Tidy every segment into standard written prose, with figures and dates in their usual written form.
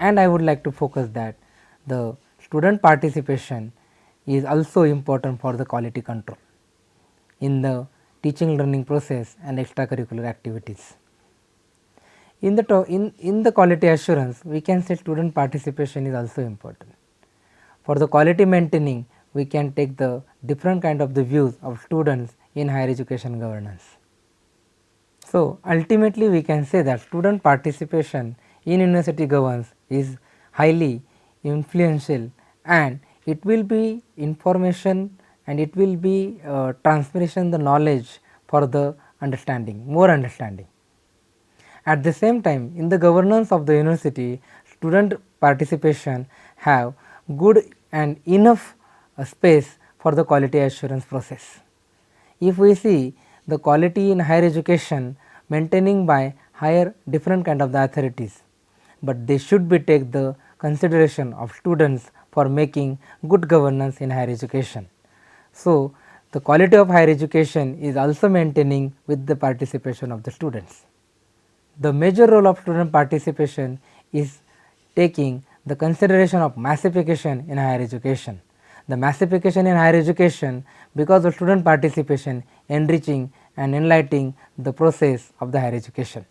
And I would like to focus that the student participation is also important for the quality control in the teaching learning process and extracurricular activities. In the quality assurance, we can say student participation is also important. For the quality maintaining, we can take the different kind of the views of students in higher education governance. So, ultimately we can say that student participation in university governance is highly influential, and it will be information and it will be transmission the knowledge for the understanding, more understanding. At the same time, in the governance of the university, student participation have good and enough space for the quality assurance process. If we see the quality in higher education maintaining by higher different kind of the authorities, but they should be take the consideration of students for making good governance in higher education. So, the quality of higher education is also maintaining with the participation of the students. The major role of student participation is taking the consideration of massification in higher education. The massification in higher education, because of student participation, enriching and enlightening the process of the higher education.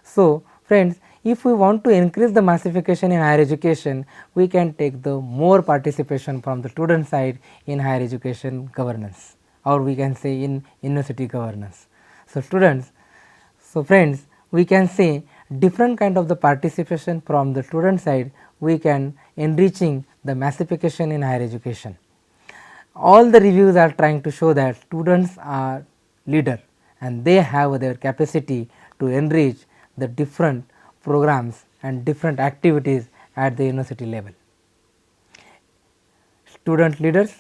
So, friends, if we want to increase the massification in higher education, we can take the more participation from the student side in higher education governance, or we can say in university governance. So, friends, we can say different kind of the participation from the student side, we can enriching the massification in higher education. All the reviews are trying to show that students are leader and they have their capacity to enrich the different programs and different activities at the university level. Student leaders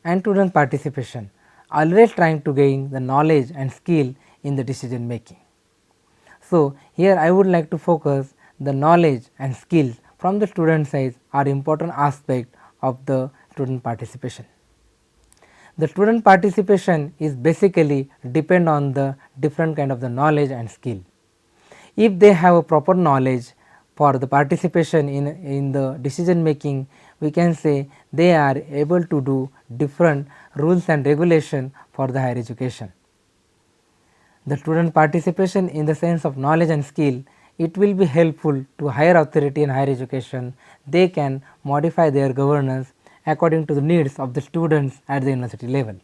and student participation always trying to gain the knowledge and skill in the decision making. So, here I would like to focus the knowledge and skills from the student side are important aspect of the student participation. The student participation is basically depend on the different kind of the knowledge and skill. If they have a proper knowledge for the participation in the decision making, we can say they are able to do different rules and regulation for the higher education. The student participation in the sense of knowledge and skill, it will be helpful to higher authority in higher education. They can modify their governance according to the needs of the students at the university level.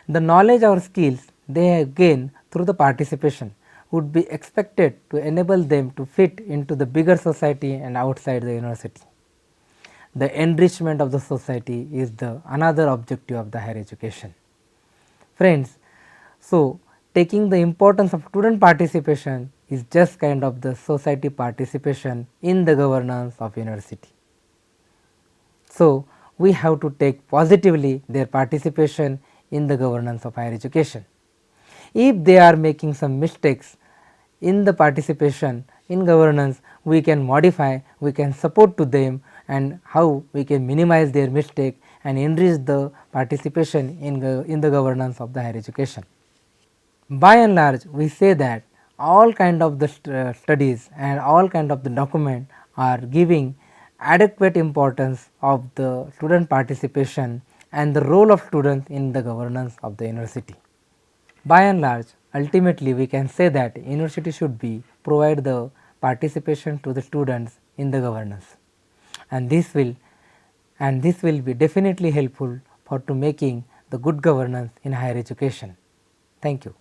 The knowledge or skills they gain through the participation would be expected to enable them to fit into the bigger society and outside the university. The enrichment of the society is the another objective of the higher education. Friends, so taking the importance of student participation is just kind of the society participation in the governance of university. So, we have to take positively their participation in the governance of higher education. If they are making some mistakes in the participation in governance, we can modify, we can support to them, and how we can minimize their mistake and enrich the participation in the governance of the higher education. By and large, we say that all kind of the studies and all kind of the document are giving adequate importance of the student participation and the role of students in the governance of the university. By and large, ultimately we can say that university should be provide the participation to the students in the governance, and this will be definitely helpful for to making the good governance in higher education. Thank you.